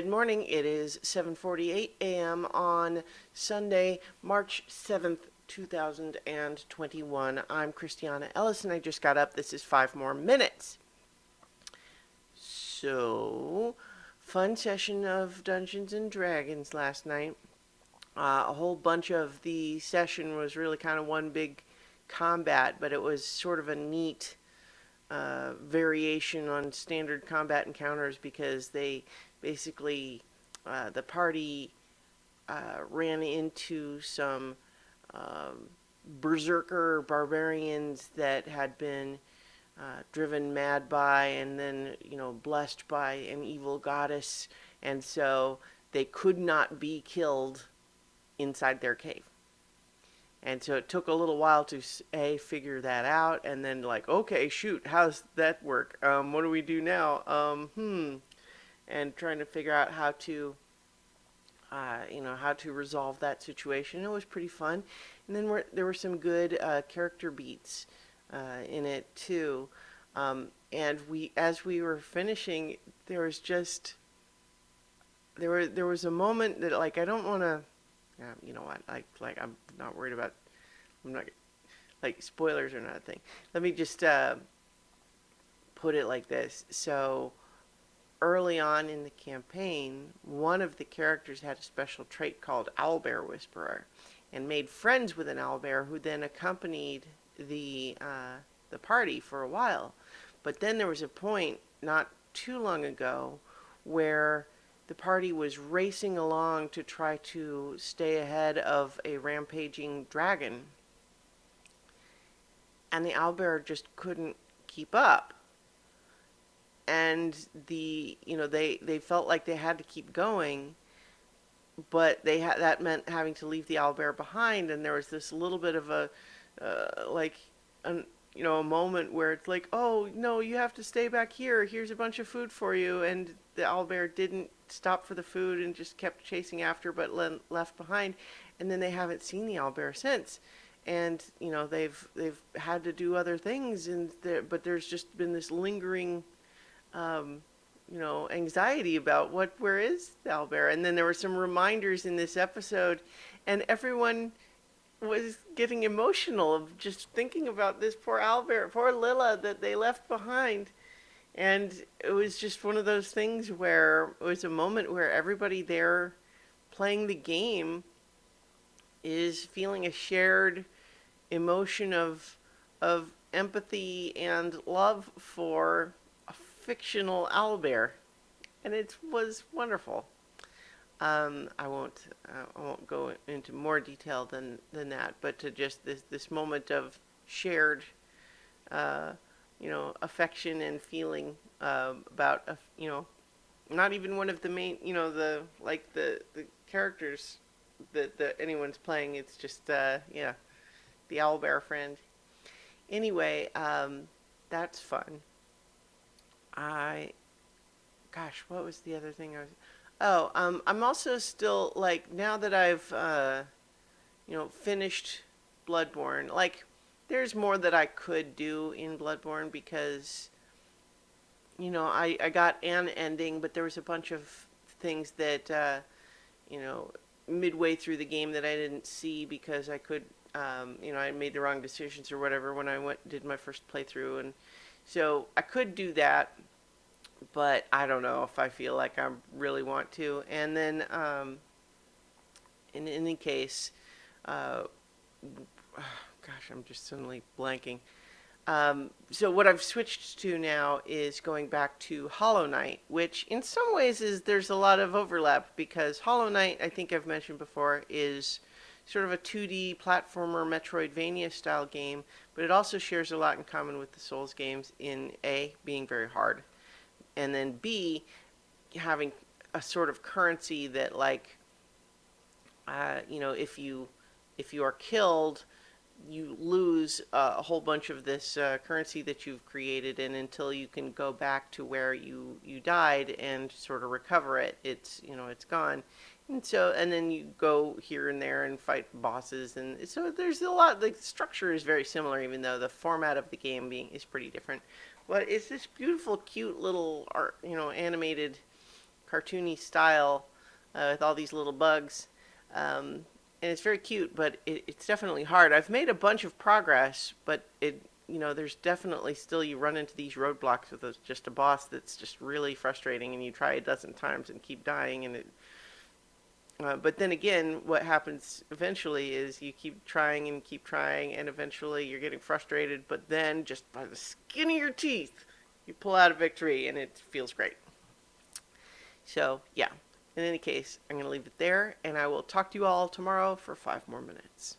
Good morning. It is 7:48 a.m. on Sunday, March 7th, 2021. I'm Christiana Ellis and I just got up. This is 5 more minutes. So, fun session of Dungeons and Dragons last night. A whole bunch of the session was really kind of one big combat, but it was sort of a neat variation on standard combat encounters because they basically, the party ran into some berserker barbarians that had been driven mad by and then, blessed by an evil goddess, and so they could not be killed inside their cave. And so it took a little while to figure that out, and then okay, shoot, how's that work? What do we do now? And trying to figure out how to, how to resolve that situation. It was pretty fun, and then there were some good character beats in it too. And as we were finishing, there was a moment that I don't want to. You know what? I'm not worried about. I'm not spoilers are not a thing. Let me just put it like this. So early on in the campaign, one of the characters had a special trait called Owlbear Whisperer, and made friends with an owlbear who then accompanied the party for a while. But then there was a point not too long ago where the party was racing along to try to stay ahead of a rampaging dragon, and the owlbear just couldn't keep up. And they felt like they had to keep going, but that meant having to leave the owlbear behind. And there was this little bit of a a moment where it's like, oh no, you have to stay back here. Here's a bunch of food for you, and the owlbear didn't stop for the food and just kept chasing after, but left behind. And then they haven't seen the owlbear since, and they've had to do other things, but there's just been this lingering anxiety about where is the owlbear. And then there were some reminders in this episode, and everyone was getting emotional of just thinking about this poor owlbear, poor Lilla that they left behind. And it was just one of those things where it was a moment where everybody there playing the game is feeling a shared emotion of empathy and love for a fictional owlbear, and it was wonderful. I won't go into more detail than that, but to just this moment of shared affection and feeling about not even one of the main, the characters that anyone's playing. It's just the owlbear friend. Anyway, that's fun. What was the other thing I was? Oh, I'm also still now that I've finished Bloodborne. There's more that I could do in Bloodborne because I got an ending, but there was a bunch of things that midway through the game that I didn't see because I could I made the wrong decisions or whatever when I did my first playthrough, and so I could do that, but I don't know if I feel like I really want to. And then in any case, I'm just suddenly blanking. So what I've switched to now is going back to Hollow Knight, which in some ways there's a lot of overlap, because Hollow Knight, I think I've mentioned before, is sort of a 2D platformer Metroidvania style game, but it also shares a lot in common with the Souls games in A, being very hard, and then B, having a sort of currency that if you are killed, you lose a whole bunch of this currency that you've created, and until you can go back to where you died and sort of recover it, it's gone. And then you go here and there and fight bosses, and so there's a lot. The structure is very similar, even though the format of the game is pretty different. But it's this beautiful, cute little art, animated cartoony style with all these little bugs. And it's very cute, but it's definitely hard. I've made a bunch of progress, but there's definitely still, you run into these roadblocks with just a boss that's just really frustrating, and you try a dozen times and keep dying, but then again, what happens eventually is you keep trying, and eventually you're getting frustrated, but then just by the skin of your teeth, you pull out a victory, and it feels great. So, yeah. In any case, I'm going to leave it there, and I will talk to you all tomorrow for 5 more minutes.